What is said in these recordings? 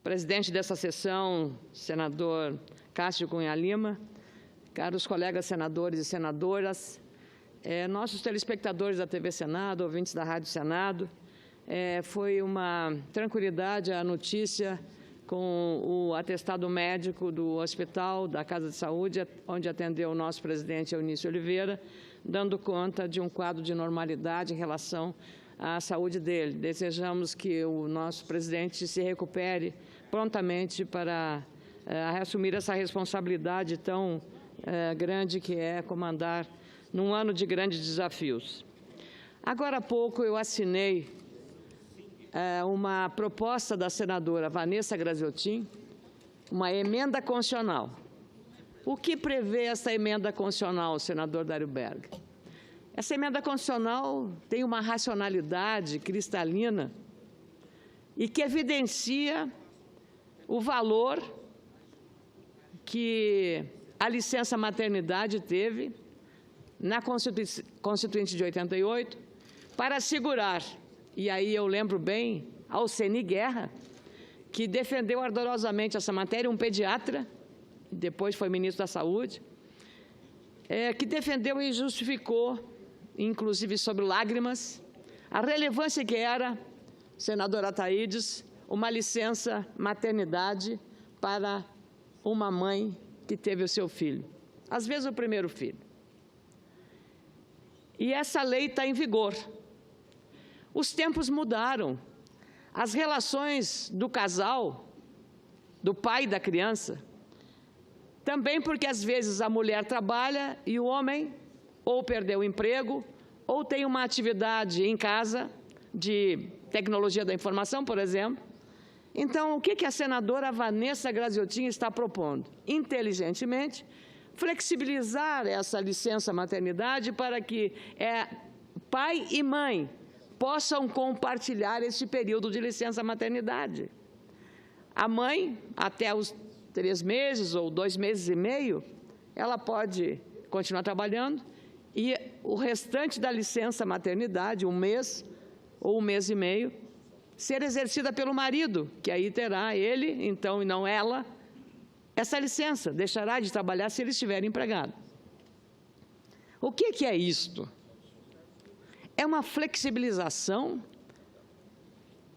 presidente dessa sessão, senador Cássio Cunha Lima, caros colegas senadores e senadoras, nossos telespectadores da TV Senado, ouvintes da Rádio Senado, foi uma tranquilidade a notícia com o atestado médico do hospital, da Casa de Saúde, onde atendeu o nosso presidente Eunício Oliveira, dando conta de um quadro de normalidade em relação à saúde dele. Desejamos que o nosso presidente se recupere prontamente para assumir essa responsabilidade tão grande que é comandar num ano de grandes desafios. Agora há pouco eu assinei uma proposta da senadora Vanessa Graziotin, uma emenda constitucional. O que prevê essa emenda constitucional, senador Dário Berger? Essa emenda constitucional tem uma racionalidade cristalina e que evidencia o valor que a licença maternidade teve na Constituinte de 88 para assegurar, e aí eu lembro bem, Alceni Guerra, que defendeu ardorosamente essa matéria, um pediatra, depois foi ministro da Saúde, que defendeu e justificou, inclusive sobre lágrimas, a relevância que era, senadora Thaídes, uma licença maternidade para uma mãe que teve o seu filho, às vezes o primeiro filho. E essa lei está em vigor. Os tempos mudaram. As relações do casal, do pai e da criança, também porque às vezes a mulher trabalha e o homem ou perdeu o emprego ou tem uma atividade em casa de tecnologia da informação, por exemplo. Então, o que a senadora Vanessa Graziotin está propondo? Inteligentemente, flexibilizar essa licença maternidade para que pai e mãe possam compartilhar esse período de licença maternidade. A mãe, até os 3 meses ou 2 meses e meio, ela pode continuar trabalhando e o restante da licença maternidade, 1 mês ou 1 mês e meio, ser exercida pelo marido, que aí terá ele, então, e não ela, essa licença, deixará de trabalhar se ele estiver empregado. O que é isto? É uma flexibilização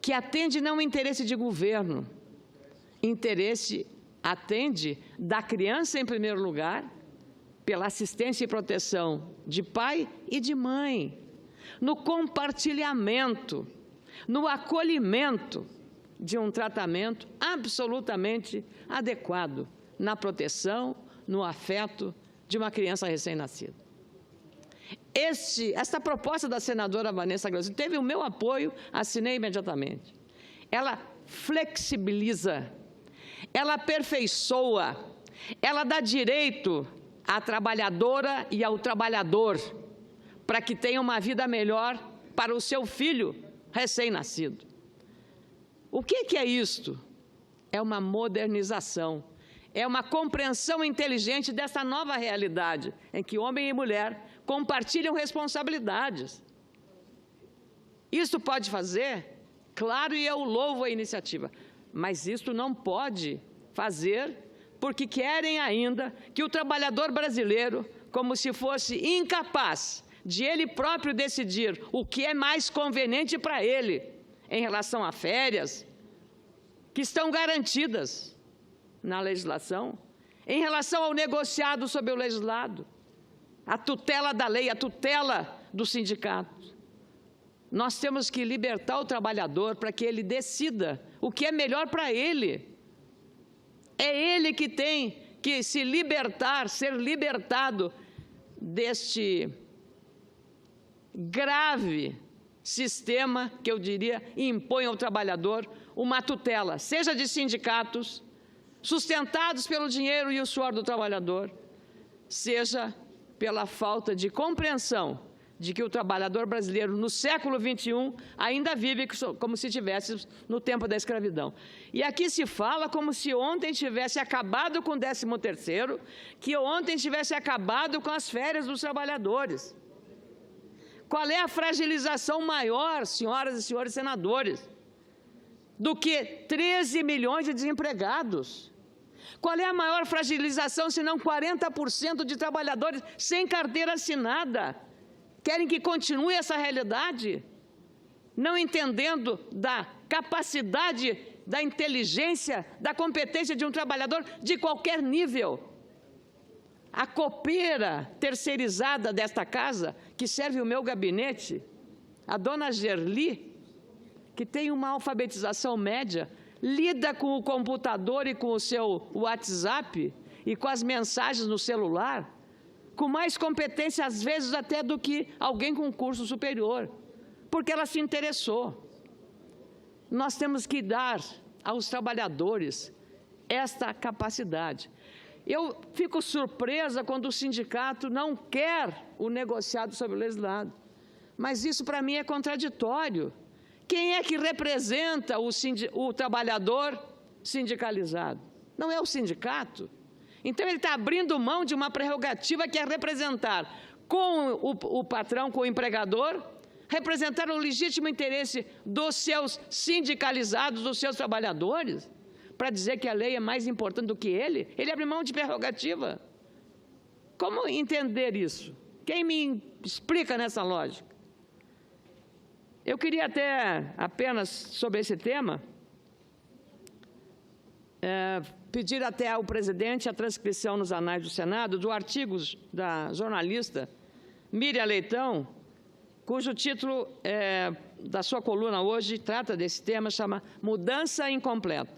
que atende não o interesse de governo, atende da criança em primeiro lugar, pela assistência e proteção de pai e de mãe, no compartilhamento, no acolhimento de um tratamento absolutamente adequado na proteção, no afeto de uma criança recém-nascida. Esta proposta da senadora Vanessa Graziotin teve o meu apoio, assinei imediatamente. Ela flexibiliza, ela aperfeiçoa, ela dá direito à trabalhadora e ao trabalhador para que tenha uma vida melhor para o seu filho recém-nascido. O que é isto? É uma modernização, é uma compreensão inteligente dessa nova realidade, em que homem e mulher compartilham responsabilidades. Isso pode fazer? Claro, e eu louvo a iniciativa, mas isso não pode fazer porque querem ainda que o trabalhador brasileiro, como se fosse incapaz de ele próprio decidir o que é mais conveniente para ele em relação a férias, que estão garantidas na legislação, em relação ao negociado sobre o legislado, a tutela da lei, a tutela do sindicato. Nós temos que libertar o trabalhador para que ele decida o que é melhor para ele. É ele que tem que se libertar, ser libertado deste grave sistema que eu diria impõe ao trabalhador uma tutela, seja de sindicatos, sustentados pelo dinheiro e o suor do trabalhador, seja pela falta de compreensão de que o trabalhador brasileiro, no século XXI, ainda vive como se estivesse no tempo da escravidão. E aqui se fala como se ontem tivesse acabado com o 13º, que ontem tivesse acabado com as férias dos trabalhadores. Qual é a fragilização maior, senhoras e senhores senadores? do que 13 milhões de desempregados. Qual é a maior fragilização, se não 40% de trabalhadores sem carteira assinada? Querem que continue essa realidade? Não entendendo da capacidade, da inteligência, da competência de um trabalhador de qualquer nível. A copeira terceirizada desta casa, que serve o meu gabinete, a dona Gerli, que tem uma alfabetização média, lida com o computador e com o seu WhatsApp e com as mensagens no celular, com mais competência, às vezes, até do que alguém com curso superior, porque ela se interessou. Nós temos que dar aos trabalhadores esta capacidade. Eu fico surpresa quando o sindicato não quer o negociado sobre o legislado, mas isso, para mim, é contraditório. Quem é que representa o trabalhador sindicalizado? Não é o sindicato? Então, ele está abrindo mão de uma prerrogativa que é representar com o patrão, com o empregador, representar o legítimo interesse dos seus sindicalizados, dos seus trabalhadores, para dizer que a lei é mais importante do que ele abre mão de prerrogativa. Como entender isso? Quem me explica nessa lógica? Eu queria até, apenas sobre esse tema, pedir até ao presidente a transcrição nos anais do Senado do artigo da jornalista Miriam Leitão, cujo título da sua coluna hoje trata desse tema, chama Mudança Incompleta.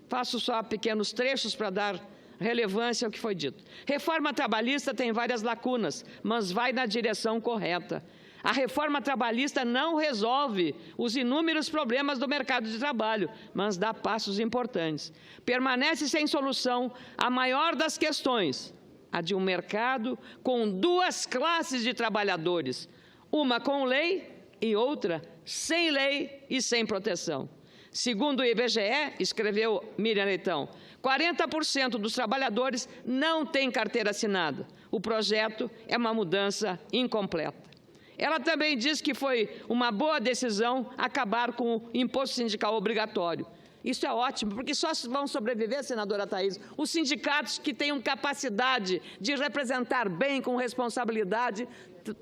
Faço só pequenos trechos para dar relevância ao que foi dito. Reforma trabalhista tem várias lacunas, mas vai na direção correta. A reforma trabalhista não resolve os inúmeros problemas do mercado de trabalho, mas dá passos importantes. Permanece sem solução a maior das questões, a de um mercado com duas classes de trabalhadores, uma com lei e outra sem lei e sem proteção. Segundo o IBGE, escreveu Miriam Leitão, 40% dos trabalhadores não têm carteira assinada. O projeto é uma mudança incompleta. Ela também diz que foi uma boa decisão acabar com o imposto sindical obrigatório. Isso é ótimo, porque só vão sobreviver, senadora Thaís, os sindicatos que tenham capacidade de representar bem, com responsabilidade,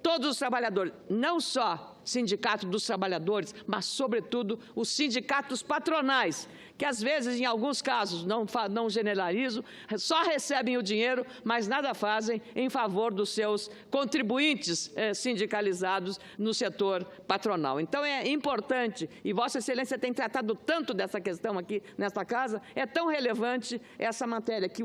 todos os trabalhadores, não só sindicato dos trabalhadores, mas, sobretudo, os sindicatos patronais, que às vezes, em alguns casos, não generalizo, só recebem o dinheiro, mas nada fazem em favor dos seus contribuintes sindicalizados no setor patronal. Então, é importante, e Vossa Excelência tem tratado tanto dessa questão aqui nesta casa, é tão relevante essa matéria, que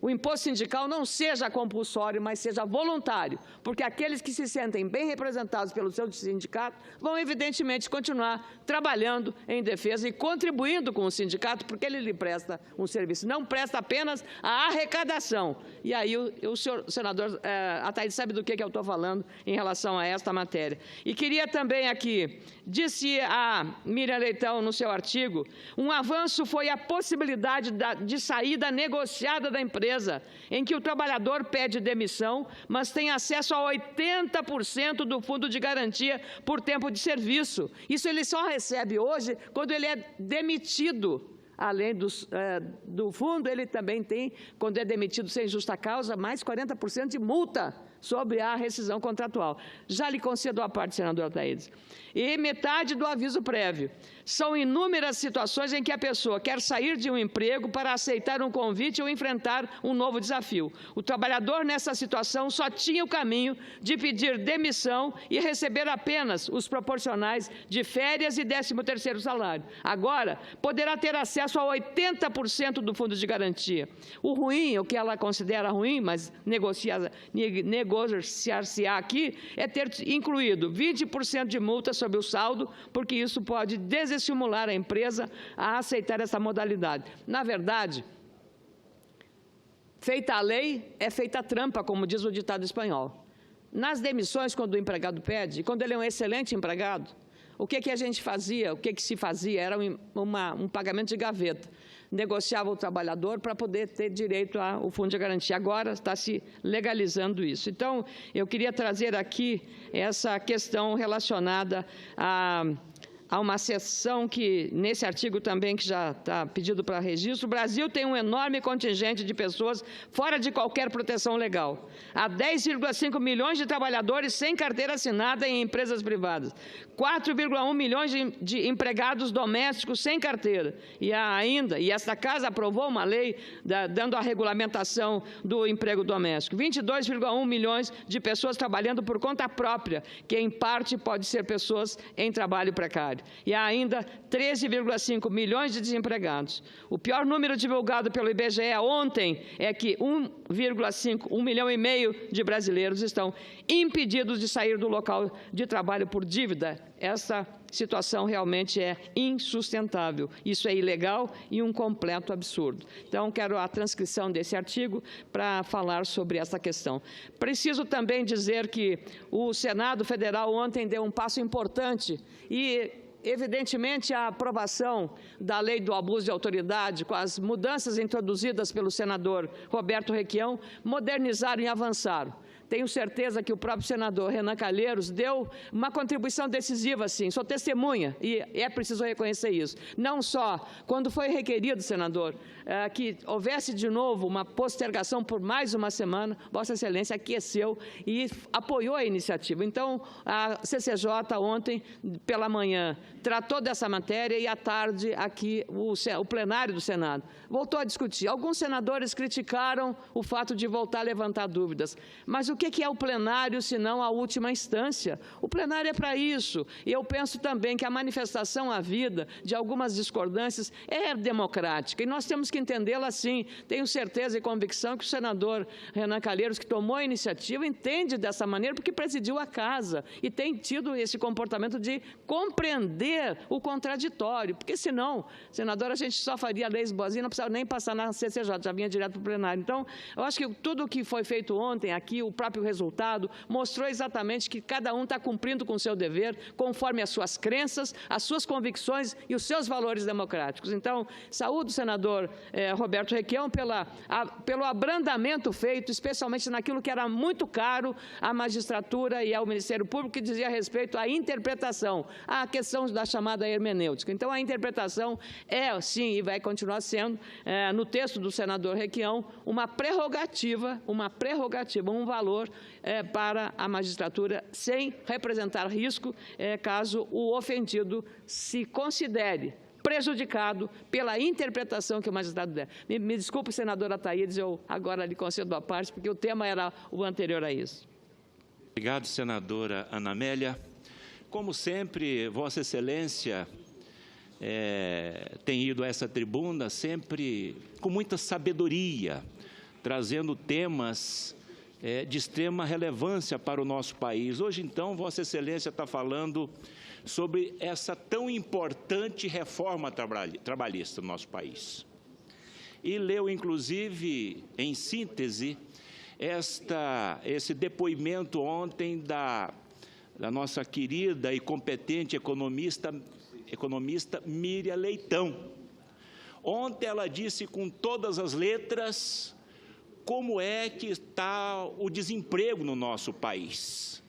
o imposto sindical não seja compulsório, mas seja voluntário, porque aqueles que se sentem bem representados pelo seu sindicato vão, evidentemente, continuar trabalhando em defesa e contribuindo com o sindicato, porque ele lhe presta um serviço. Não presta apenas a arrecadação. E aí o senhor senador Ataíde sabe do que eu estou falando em relação a esta matéria. E queria também aqui, disse a Miriam Leitão no seu artigo, um avanço foi a possibilidade de saída negociada da empresa, em que o trabalhador pede demissão, mas tem acesso a 80% do fundo de garantia por tempo de serviço. Isso ele só recebe hoje quando ele é demitido. Além do fundo, ele também tem, quando é demitido sem justa causa, mais 40% de multa sobre a rescisão contratual. Já lhe concedo a parte, senadora Thaís. E metade do aviso prévio. São inúmeras situações em que a pessoa quer sair de um emprego para aceitar um convite ou enfrentar um novo desafio. O trabalhador, nessa situação, só tinha o caminho de pedir demissão e receber apenas os proporcionais de férias e 13º salário. Agora, poderá ter acesso a 80% do fundo de garantia. O ruim, o que ela considera ruim, mas negociar-se-á aqui, é ter incluído 20% de multa sobre o saldo, porque isso pode desestimular a empresa a aceitar essa modalidade. Na verdade, feita a lei, é feita a trampa, como diz o ditado espanhol. Nas demissões, quando o empregado pede, quando ele é um excelente empregado, o que a gente fazia, o que se fazia, era um pagamento de gaveta. Negociava o trabalhador para poder ter direito ao fundo de garantia. Agora está se legalizando isso. Então, eu queria trazer aqui essa questão relacionada há uma seção que, nesse artigo também, que já está pedido para registro, o Brasil tem um enorme contingente de pessoas fora de qualquer proteção legal. Há 10,5 milhões de trabalhadores sem carteira assinada em empresas privadas, 4,1 milhões de empregados domésticos sem carteira. E há ainda, e esta Casa aprovou uma lei dando a regulamentação do emprego doméstico, 22,1 milhões de pessoas trabalhando por conta própria, que em parte pode ser pessoas em trabalho precário. E há ainda 13,5 milhões de desempregados. O pior número divulgado pelo IBGE ontem é que 1,5 milhão e meio de brasileiros estão impedidos de sair do local de trabalho por dívida. Essa situação realmente é insustentável. Isso é ilegal e um completo absurdo. Então, quero a transcrição desse artigo para falar sobre essa questão. Preciso também dizer que o Senado Federal ontem deu um passo importante e, evidentemente, a aprovação da lei do abuso de autoridade, com as mudanças introduzidas pelo senador Roberto Requião, modernizaram e avançaram. Tenho certeza que o próprio senador Renan Calheiros deu uma contribuição decisiva, sim, sou testemunha, e é preciso reconhecer isso. Não só quando foi requerido, senador, que houvesse de novo uma postergação por mais uma semana, Vossa Excelência aqueceu e apoiou a iniciativa. Então, a CCJ ontem, pela manhã, tratou dessa matéria e à tarde aqui o plenário do Senado voltou a discutir. Alguns senadores criticaram o fato de voltar a levantar dúvidas, mas o que é o plenário, se não a última instância? O plenário é para isso. E eu penso também que a manifestação à vida de algumas discordâncias é democrática, e nós temos que entendê-la assim. Tenho certeza e convicção que o senador Renan Calheiros, que tomou a iniciativa, entende dessa maneira, porque presidiu a Casa e tem tido esse comportamento de compreender o contraditório, porque senão, senador, a gente só faria leis boazinhas, não precisava nem passar na CCJ, já vinha direto para o plenário. Então, eu acho que tudo o que foi feito ontem aqui, o próprio resultado, mostrou exatamente que cada um está cumprindo com o seu dever, conforme as suas crenças, as suas convicções e os seus valores democráticos. Então, saúdo o senador Roberto Requião pelo abrandamento feito, especialmente naquilo que era muito caro à magistratura e ao Ministério Público, que dizia respeito à interpretação, à questão da chamada hermenêutica. Então, a interpretação é, sim, e vai continuar sendo, no texto do senador Requião, uma prerrogativa, um valor para a magistratura, sem representar risco, caso o ofendido se considere prejudicado pela interpretação que o magistrado der. Me desculpe, senadora Thaídes, eu agora lhe concedo a parte, porque o tema era o anterior a isso. Obrigado, senadora Ana Amélia. Como sempre, Vossa Excelência tem ido a essa tribuna sempre com muita sabedoria, trazendo temas de extrema relevância para o nosso país. Hoje, então, Vossa Excelência está falando sobre essa tão importante reforma trabalhista no nosso país. E leu, inclusive, em síntese, esse depoimento ontem da nossa querida e competente economista Miriam Leitão. Ontem ela disse com todas as letras como é que está o desemprego no nosso país.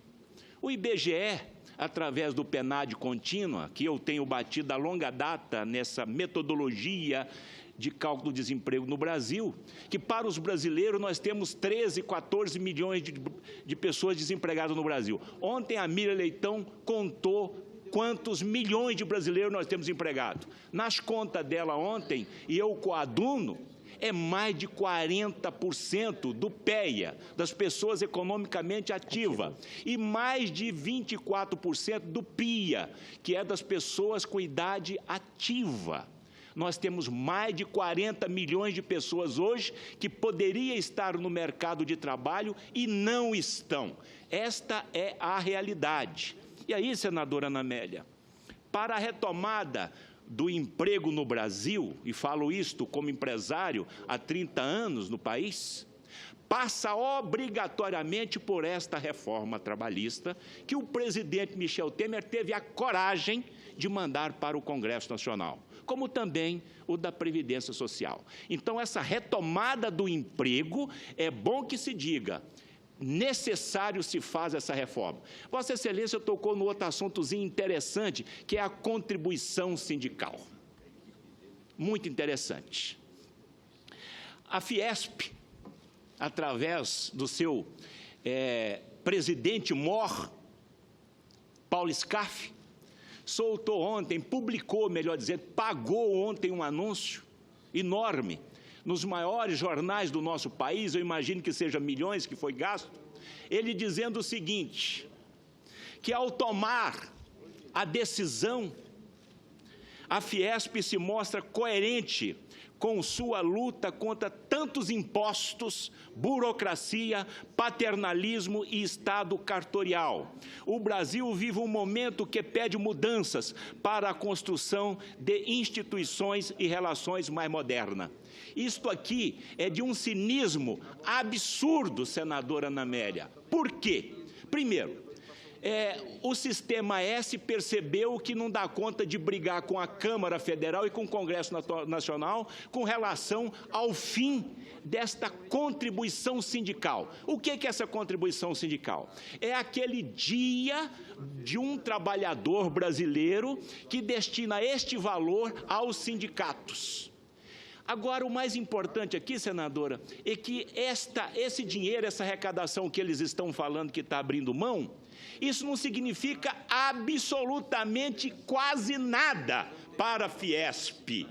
O IBGE, através do PNAD contínua, que eu tenho batido a longa data nessa metodologia de cálculo do desemprego no Brasil, que para os brasileiros nós temos 13, 14 milhões de pessoas desempregadas no Brasil. Ontem a Miriam Leitão contou quantos milhões de brasileiros nós temos empregados. Nas contas dela ontem, e eu coaduno, é mais de 40% do PEA, das pessoas economicamente ativas, e mais de 24% do PIA, que é das pessoas com idade ativa. Nós temos mais de 40 milhões de pessoas hoje que poderiam estar no mercado de trabalho e não estão. Esta é a realidade. E aí, senadora Ana Amélia, para a retomada do emprego no Brasil, e falo isto como empresário há 30 anos no país, passa obrigatoriamente por esta reforma trabalhista que o presidente Michel Temer teve a coragem de mandar para o Congresso Nacional, como também o da Previdência Social. Então, essa retomada do emprego, é bom que se diga, necessário se faz essa reforma. Vossa Excelência tocou no outro assuntozinho interessante, que é a contribuição sindical. Muito interessante. A Fiesp, através do seu presidente mor, Paulo Scaff, soltou ontem, publicou, melhor dizendo, pagou ontem um anúncio enorme nos maiores jornais do nosso país, eu imagino que seja milhões que foi gasto, ele dizendo o seguinte, que ao tomar a decisão, a Fiesp se mostra coerente com sua luta contra tantos impostos, burocracia, paternalismo e Estado cartorial. O Brasil vive um momento que pede mudanças para a construção de instituições e relações mais modernas. Isto aqui é de um cinismo absurdo, senadora Ana Amélia. Por quê? Primeiro, o Sistema S percebeu que não dá conta de brigar com a Câmara Federal e com o Congresso Nacional com relação ao fim desta contribuição sindical. O que é essa contribuição sindical? É aquele dia de um trabalhador brasileiro que destina este valor aos sindicatos. Agora, o mais importante aqui, senadora, é que esse dinheiro, essa arrecadação que eles estão falando que está abrindo mão, isso não significa absolutamente quase nada para a Fiesp.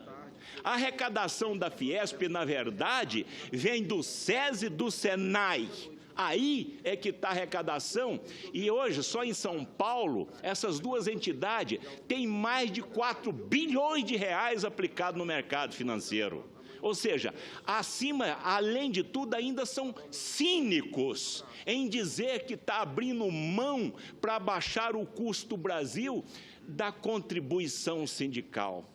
A arrecadação da Fiesp, na verdade, vem do SES e do SENAI. Aí é que está a arrecadação, e hoje, só em São Paulo, essas duas entidades têm mais de 4 bilhões de reais aplicados no mercado financeiro. Ou seja, além de tudo, ainda são cínicos em dizer que está abrindo mão para baixar o custo do Brasil da contribuição sindical.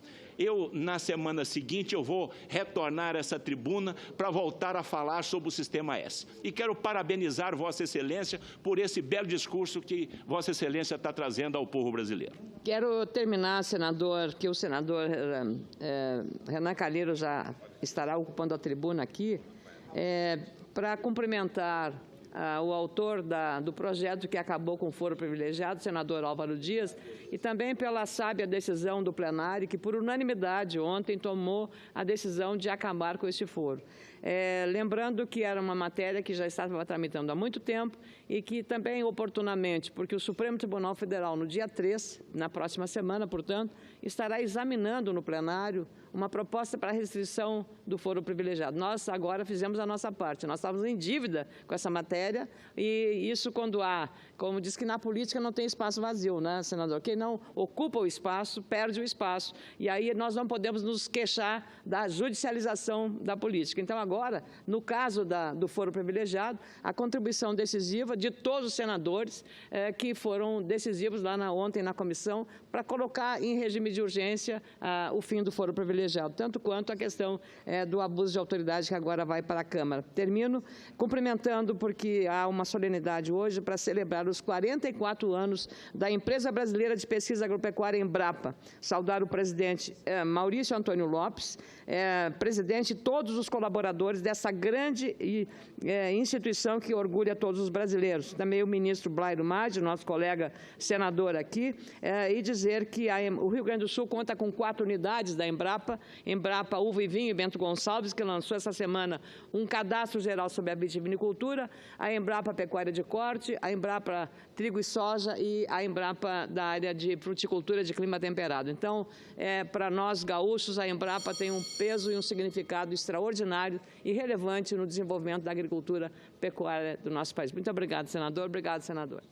Na semana seguinte, eu vou retornar a essa tribuna para voltar a falar sobre o Sistema S. E quero parabenizar Vossa Excelência por esse belo discurso que Vossa Excelência está trazendo ao povo brasileiro. Quero terminar, senador, que o senador Renan Calheiros já estará ocupando a tribuna aqui, para cumprimentar o autor do projeto que acabou com o foro privilegiado, o senador Álvaro Dias, e também pela sábia decisão do plenário, que por unanimidade ontem tomou a decisão de acabar com este foro. Lembrando que era uma matéria que já estava tramitando há muito tempo e que também oportunamente, porque o Supremo Tribunal Federal no dia 3, na próxima semana, portanto, estará examinando no plenário uma proposta para restrição do foro privilegiado. Nós agora fizemos a nossa parte, nós estávamos em dívida com essa matéria e isso quando como diz que na política não tem espaço vazio, né, senador? Quem não ocupa o espaço, perde o espaço. E aí nós não podemos nos queixar da judicialização da política. Então, agora, no caso do foro privilegiado, a contribuição decisiva de todos os senadores que foram decisivos lá ontem na comissão para colocar em regime de urgência o fim do foro privilegiado, tanto quanto a questão do abuso de autoridade que agora vai para a Câmara. Termino cumprimentando porque há uma solenidade hoje para celebrar os 44 anos da Empresa Brasileira de Pesquisa Agropecuária Embrapa. Saudar o presidente Maurício Antônio Lopes, presidente e todos os colaboradores dessa grande instituição que orgulha todos os brasileiros. Também o ministro Blairo Maggi, nosso colega senador aqui, e dizer que o Rio Grande do Sul conta com 4 unidades da Embrapa, Embrapa Uva e Vinho, Bento Gonçalves, que lançou essa semana um cadastro geral sobre a vitivinicultura, a Embrapa Pecuária de Corte, a Embrapa Trigo e Soja e a Embrapa da área de fruticultura de clima temperado. Então, para nós gaúchos, a Embrapa tem um peso e um significado extraordinário e relevante no desenvolvimento da agricultura pecuária do nosso país. Muito obrigado, senador. Obrigado, senador.